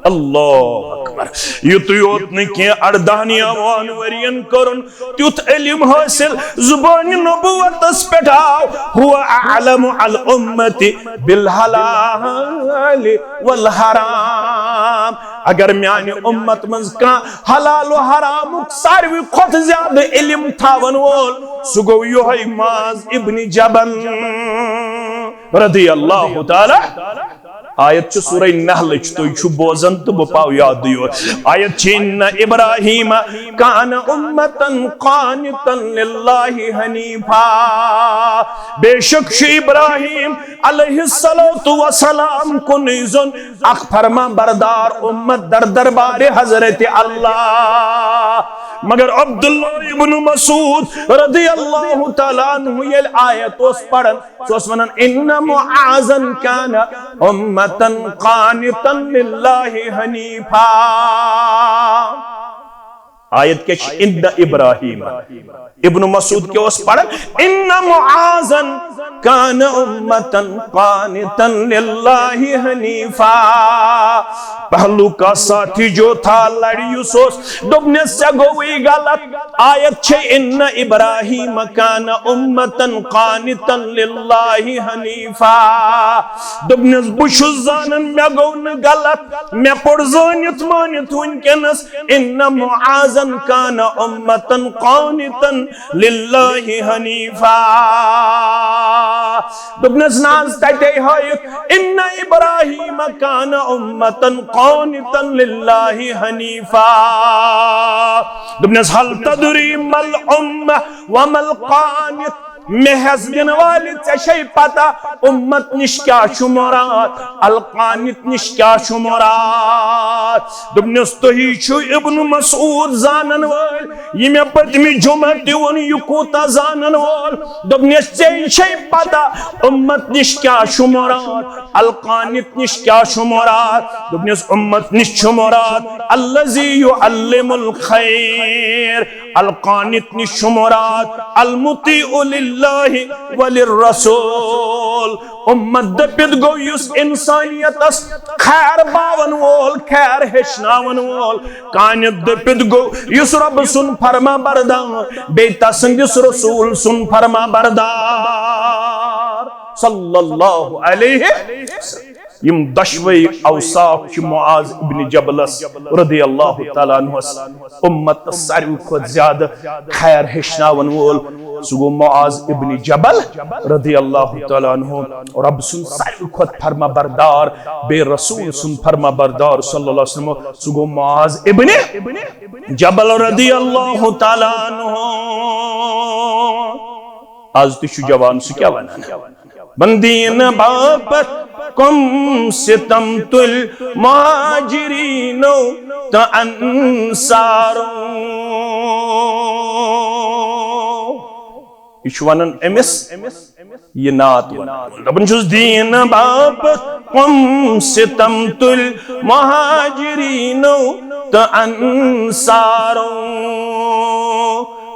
अल्लाह अकबर युत योत न के 18 वरियन करन तुत इल्म हासिल जुबान नबुवतस पेटाव हुआ अअलम अल उम्मति बिल हलाल वल हराम अगर म्यानी उम्मत मंज का हलाल व हराम सारवी खुद ज्यादा इल्म थावन वोल सुगो योहै माज इब्न जबल रदियल्लाहु ताला आयत सूरह नहल तो बोजन तो बपाव याद दियो आयत छिन इब्राहिम कान उम्मतन कानितन लिल्लाहि हनीफा बेशक इब्राहिम अलैहिस्सलातु वसलाम को निजन अख फरमा बरदार उम्मत दर दरबार हजरत अल्लाह मगर अब्दुल्लाह इब्न मसूद रदियल्लाहु ताला अन्हु ये आयत ओस पढ़न सोस वनन इन्न मुआज़न कान उम्मतन कानितन लिल्लाहि हनीफा आयत के इन्न इब्राहिम इब्न मसूद के ओस पढ़न इन्न मुआज़न कान उम्मतन कानितन लिल्लाहि हनीफा पहलू का साथी जो था लड़ियुसोस दुबने से गोई गलत आयत छे इन्न इब्राहिम कान उम्मतन कानितन लिल्लाहि हनीफा दुबने बुशु जानन मे गोन गलत मे पड़ जानित मानित उनकेनस इन्न मुआज़न कान उम्मतन कानितन लिल्लाहि हनीफा दुबने नाज तते हायत इन्न इब्राहिम कान उम्मतन कानितन लिल्लाहि हनीफा दुबनस हल तदरी मल उम्म व मल कानित महज दिन वाले चशे पता उम्मत निश क्या शुमारात अल कानित निश क्या शुमारात दुबनस तो ही छु इब्न मसूद जानन वाल यमे पतमी जुमा दिवन युकोता जानन वाल दुबनस चशे पता उम्मत निश क्या शुमारात अल कानित निश क्या शुमारात दुबनस उम्मत निश शुमारात अल्लज़ी युअल्लिमुल खैर अल कानित निश शुमारात अल मुतीउ लिल्लाहि वलिर्रसूल उम्मत दपित गो युस इंसानियतस खैर बावन वोल खैर हेशनावन वोल कानित दपित गो युस रब सुन फरमा बरदार बेता संगिस रसूल सुन फरमा बरदार सल्लल्लाहु अलैहि वसल्लम यम दशवई औसाफ मुआज़ इब्न जबलस रदियल्लाहु ताला अन्हु उम्मत सारी खुद ज्यादा खैर हेशनावन वोल सुगो मुआज़ इब्न जबल रदियल्लाहु ताला अन्हु और अब सुन सारी खुद फरमा बरदार बे रसूल सुन फरमा बरदार सल्लल्लाहु अलैहि वसल्लम सुगो मुआज़ इब्न जबल रदियल्लाहु ताला अन्हु आज तिशु जवान से क्या बना बंदीन बापत कम सितम तुल मुहाजिरीनो तो अंसारो इश्वानन एमिस ये नात रबन जुस दीन बाप कम सितम तुल मुहाजिरीनो तो अंसारो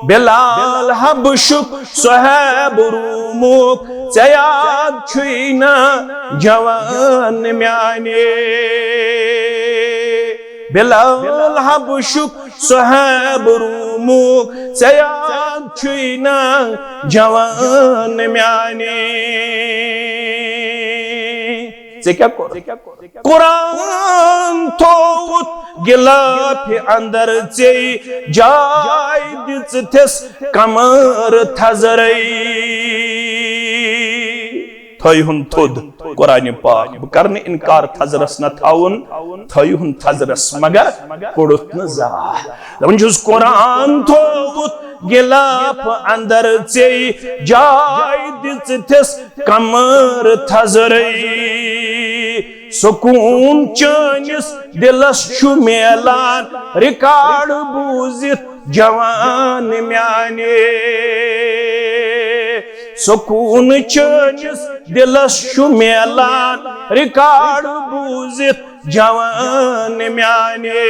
बिलाल हबशुक सुहैब रूमुक याद छुईना जवान म्याने बिलाल हबशुक सुहैब रूमुक याद छुईना जवान म्याने क्या कुरान थोत गिलाफ अंदर से जाय दिस कमर थजरई थयुन थोद कुरान पाक करने इनकार थजरस न थाउन थयुन थजरस मगर कोड़ुत न जा दबन जुस कुरान थोत गिलाफ अंदर से जाय दिस कमर थजरई सुकून चानिस दिलस छु मेलान रिकॉर्ड बूजित जवान म्याने सुकून चानिस दिलस छु मेलान रिकॉर्ड बूजित जवान म्याने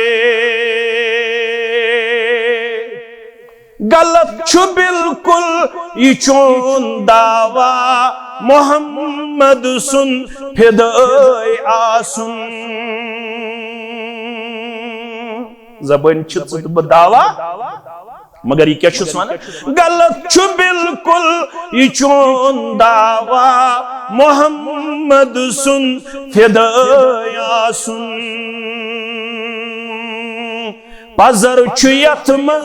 गलत छु बिल्कुल ये चोन दावा मोहम्मद सुन फिदाई आसुन जबान छुत दावा मगर ये क्या छुस माना गलत छु बिल्कुल ये चोन दावा मोहम्मद सुन फिदाई आसुन पजर छुयत मल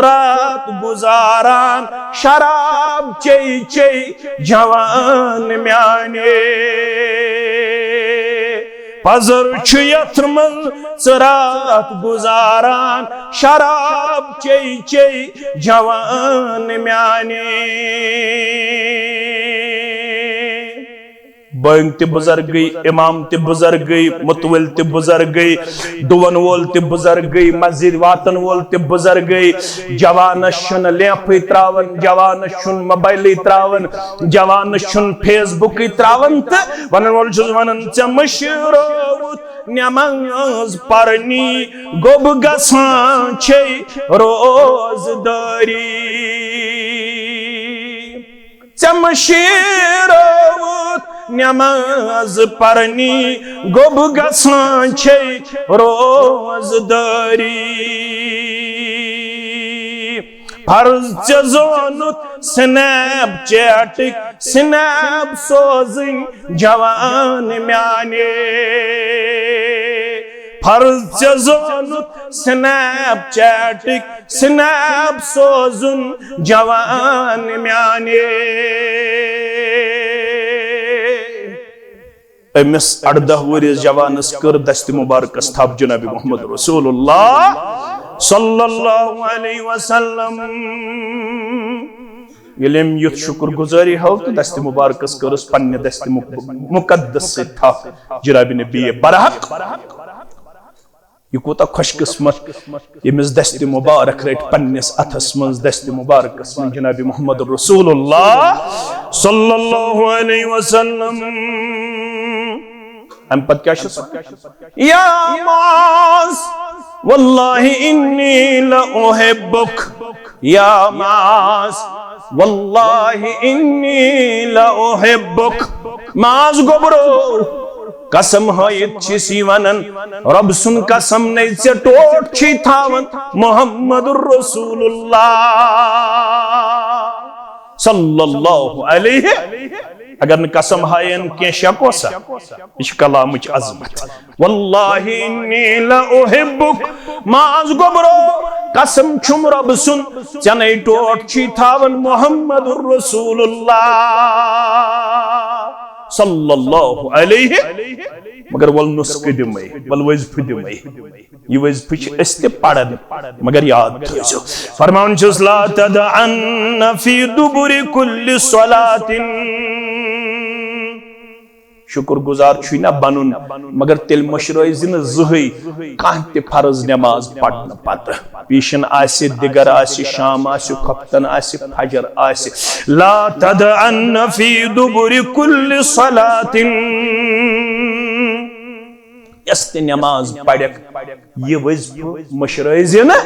रात गुजारान शराब चई चई जवान म्याने पजर छुयत मल रात गुजारान शराब चई चई जवान म्याने बंग ते बुजुर्ग गई इमाम ते बुजुर्ग गई मुतवल ते बुजुर्ग गई दुवन वोल ते बुजुर्ग गई मस्जिद वातन वोल ते बुजुर्ग गई जवान शुन लैंप त्रावन जवान शुन मोबाइल त्रावन जवान शुन फेसबुक त्रावन त वनन वोल जुज वनन च मशरो नमाज परनी गोब गसान छे रोजदारी चमशीरो नमाज परनी गोब गसान छे रोजदारी फर्ज जोनुत स्नैपचैट स्नैप सोजिन जवान म्याने फर्ज जोनुत स्नैपचैट स्नैप सोजुन जवान म्याने अमिस 18 वरिस जवानस कर दस्त मुबारक स्थाप जनाब मोहम्मद रसूलुल्लाह सल्लल्लाहु अलैहि वसल्लम यलेम युत शुक्र गुजारी हो तो दस्त मुबारक कर पन्ने दस्त मुकद्दस से था जनाब नबी बरहक ये कोता खुशकिस्मत यमिस दस्त मुबारक रट पन्निस अथस मज दस्त मुबारक मन जनाब मोहम्मद रसूलुल्लाह सल्लल्लाहु अलैहि वसल्लम हम पद क्या या मास वल्लाहि इन्नी ला उहिब्बुक या मास वल्लाहि इन्नी ला उहिब्बुक मास गोबरो कसम हयत छी वनन रब सुन कसम नै से टोट छी थावन मुहम्मदुर रसूलुल्लाह सल्लल्लाहु अलैहि अगर न कसम हायन के शकोसा इस कलाम च अजमत वल्लाहि इन्नी ला उहिब्बुक माज गोबरो कसम छुम रब सुन चनै टोट छी थावन मुहम्मदुर रसूलुल्लाह सल्लल्लाहु अलैहि मगर वल नुस्ख दिमै वल वज़फ दिमै ये वज़फ छ इस्ते पढ़न मगर याद थो फरमान छस ला तदअन फी दुबुर कुल्ली सलातिन शुक्रगुजार ना बनन मगर तेल मशरोज जहई कह फर्ज नमाज पढ़ने पत पीशन आसे दिगर आसे शाम आसे खफ्तन आसे फजर आसे ला तदअन्न फी दुबुर कुल्ल सलातिन यस नमाज पढ़क ये वज़ीफ़ मशरोज ना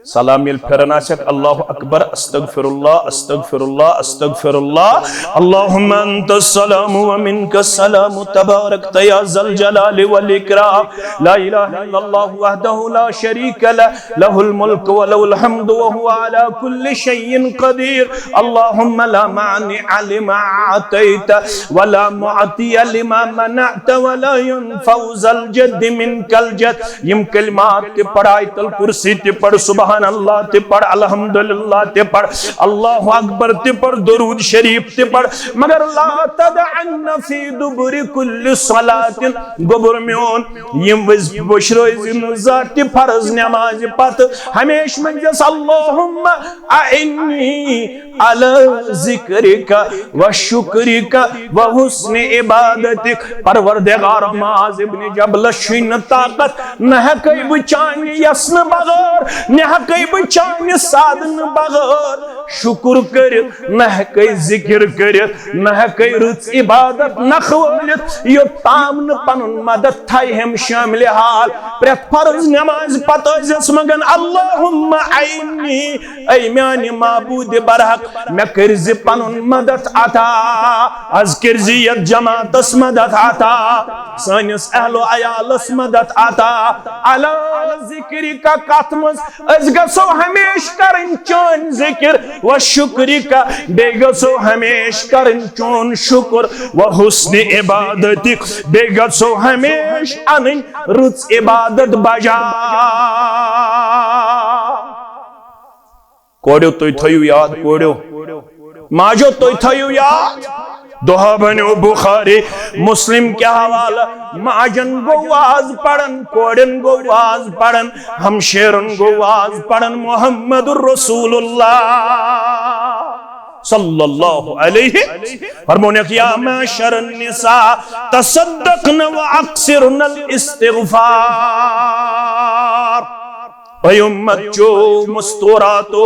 सलाम फिरन अल्लाह अकबर अस्तगफिरुल्लाह अस्तगफिरुल्लाह अस्तगफिरुल्लाह अल्लाहुम्मा अंतस सलाम व मिनकस सलाम तबारकत या ज़ल जलाल वल इकराम ला इलाहा इल्लल्लाह वहदहु ला शरीक लहु लहुल मुल्क व लहुल हम्दु व हुवा अला कुल्लि शैइन क़दीर अल्लाहुम्मा ला मानिअ लिमा अतैत व ला मुअतिय लिमा मनअत व ला यनफउ ज़ल जद्द मिनकल जद्द यम कलिमात पढ़ायतल कुर्सी ते पढ़ सुबह अल्लाह ते पढ़ अल्हम्दुलिल्लाह ते पढ़ अल्लाहु अकबर ते पढ़ दुरूद शरीफ ते पढ़ मगर ला तदअन्न फी दुबुर कुल्ल सलातिन गोबर म्योन यम वज़ीफ़ ज़ात फर्ज नमाज पत हमेश मंजस अल्लाहुम्मा अइन्नी अला ज़िक्रिका व शुक्रिका व हुस्न इबादतिक परवरदिगार माज़ इब्न जबल शिन ताकत न कई बचान यस्न बगैर न कई बचान साधन बगैर शुक्र कर न कई जिक्र कर न कई रुच इबादत न खवलित यो ताम न पनुन मदद थाई हम शामिल हाल प्रत फर्ज नमाज पतजस मगन अल्लाहुम्मा अइन्नी ऐ म्यानि माबूद बरहक मैं करज पनुन मदद अता अज करज यत जमातस मदद अता सानिस अहलो अयालस मदद अता अला जिक्रिका कथमस अज गसो हमेश करन चोन जिक्र व शुक्रिका बे गसो हमेश करन चोन शुक्र व हुस्न इबादतिक बे गसो हमेश अनन रुच इबादत बजा कोड़ो तो थयु याद कोड़ो माजो तो थयु याद दोहा बनो बुखारी मुस्लिम के हवाला माजन गो वाज पढ़न कोड़न गो वाज पढ़न हमशेरन गो वाज पढ़न मुहम्मदुर रसूलुल्लाह सल्लल्लाहु अलैहि फरमाने कि या माशरन निसा तसद्दक़न व अक्सिरनल इस्तिग़फ़ार ऐ उम्मत जो मुस्तूरातो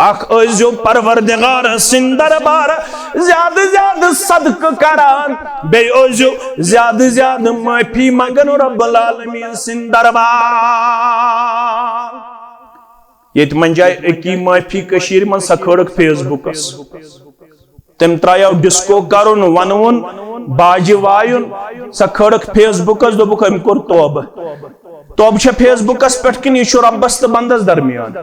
अख जो परवरदिगार सिंह दरबार ज्यादा ज्यादा सदक करान बे जो ज्यादा ज्यादा माफी मंगन रब्बुल आलमीन सिंह दरबार ये मंजाय एकी माफी कशीर मन सखड़क फेसबुकस तम त्रायो डिस्को करुन वनुन बाज वायुन सखड़क फेसबुकस दोबुक हम कोर तौब फेसबुकस पे कि यह रब्बस तो बंदस दरमियान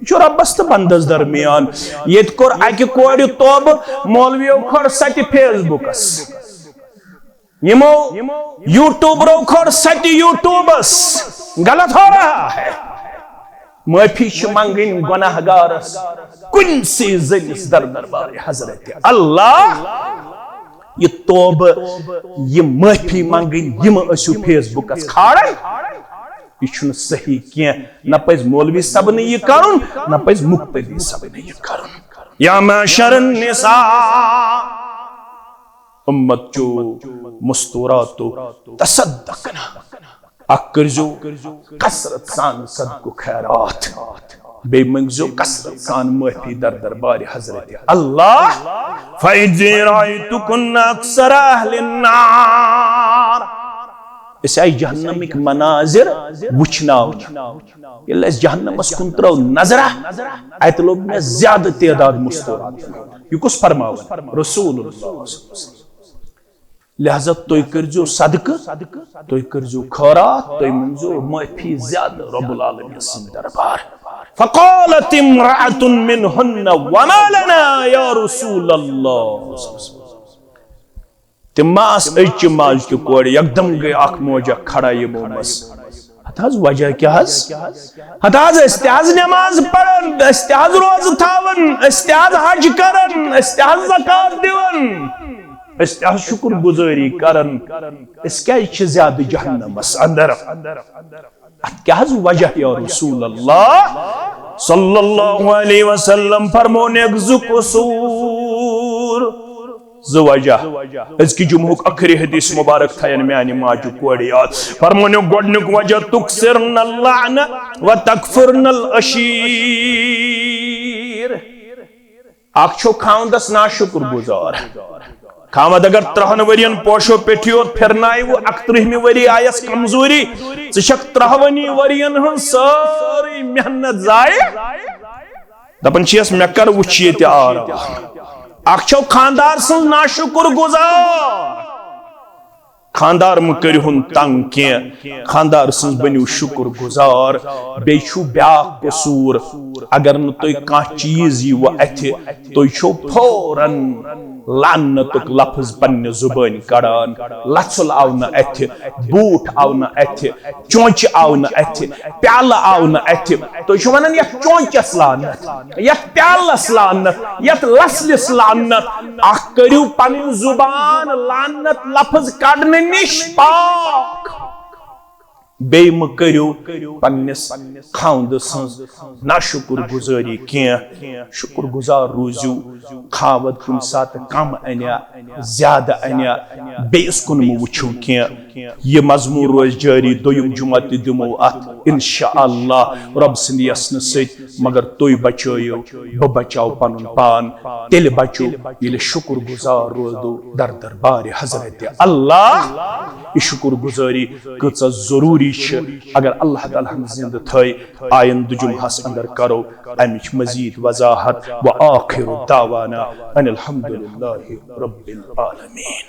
यह रब्बस तो बंदस दरमियान ये कोर अकि कोर तौब मौलवियों खोर सत फेसबुकस यमो यूट्यूबरों खोर सत यूट्यूबस गलत हो रहा है माफी मंगन गुनाहगारस कुन से जनिस दरबार हजरत अल्लाह ये तौब ये माफी मंगन यम असु फेसबुकस खाड़न यह सही क्या न पज मौलवी सब ने यह करुन न पज मुक्तदी सब ने यह करुन या माशरन निसा उम्मत जो मुस्तूरातो तसद्दक़ना अकरजो कसरत सान सदको खैरात बे मंगजो कसरत सान माफी दर दरबार हजरत अल्लाह फइज़ रायतुकुन अक्सर अहलिन नार इस आई जहन्नमिक मनाजिर वुचनाव ये जहन्नमस कुन त्रो नजरा अत लोग में ज्यादा तादाद मुस्तूरात यह कुछ फरमावन रसूलुल्लाह लिहाजा तुम करजो सदक तुम करजो खैरात तुम मंजो माफी ज्यादा रब्बुल आलमीन सिंह दरबार फक़ालत इम्रअतुन मिनहुन्न वमा लना या रसूलल्लाह तिमास अच माज के कोड़ एकदम गई अख मोजा खड़ा ये मोमस हताज वजह क्या हस हताज इस्तेहाज नमाज पढ़न इस्तेहाज रोज थावन इस्तेहाज हज करन इस्तेहाज ज़कात दिवन इस्तेहाज शुक्र गुजारी करन इसका ज्यादा जहन्नमस अंदर क्या वजह या रसूल अल्लाह सल्लल्लाहु अलैहि वसल्लम फरमोने कसूर वजह अजकि जुम्हुक आखिरी हदीस मुबारक थयन म्यानि माजु कोड़ याद फरमानो गोडनुक वजह तुक्सिरन लान व तकफुरन अशीर अख छो खावंदस नाशुक्र गुजार खामद अगर 3 वरियन पोशो पेठियो फिरनाय वो 31 वरी आयस कमजोरी छक 3 वरियन हन सारी मेहनत जाय दपन छियस मे कर वुछ ये आराम अक्षो खानदार सन नाशुक्र गुजार खानदार म करिहुन तंग के खानदार सन बनियो शुक्र गुजार बेछु ब्या कसूर अगर न तोय का चीज यव अथे तोय छो फौरन लानतुक लफ्ज पन्ने जुबान कड़ान लचल आव न अथे बूट आव न अथे चोंच आव न अथे प्याल आव न अथे तो छो वनन यत चोंचस लानत यत प्यालस लानत यत लसलिस लानत अख करियो पन्ने जुबान लानत लफ्ज कड़ने निश पाक बेम करियो पन्निस खाउंद नाशुक्र गुजारी के शुक्र गुजार रूजू खावत कुन सात कम अन्या ज्यादा अन्या बेस कुन वुछो के ये मजमूर रोज जारी दोयम जुमा त दिमो अत इंशाअल्लाह रब सिंद यसन सत मगर तोय बचायो ब बचाओ पनुन पान तेल बचो ये शुक्र गुजार रोदो दर दरबार हजरत अल्लाह ये शुक्र गुजारी कच जरूरी अगर अल्लाह ताला हम जिंद थई आयंद जुम्हस अंदर करो अमिच मजीद वजाहत व आखिर दावाना अनिल हम्दुलिल्लाहि रब्बिल आलमीन।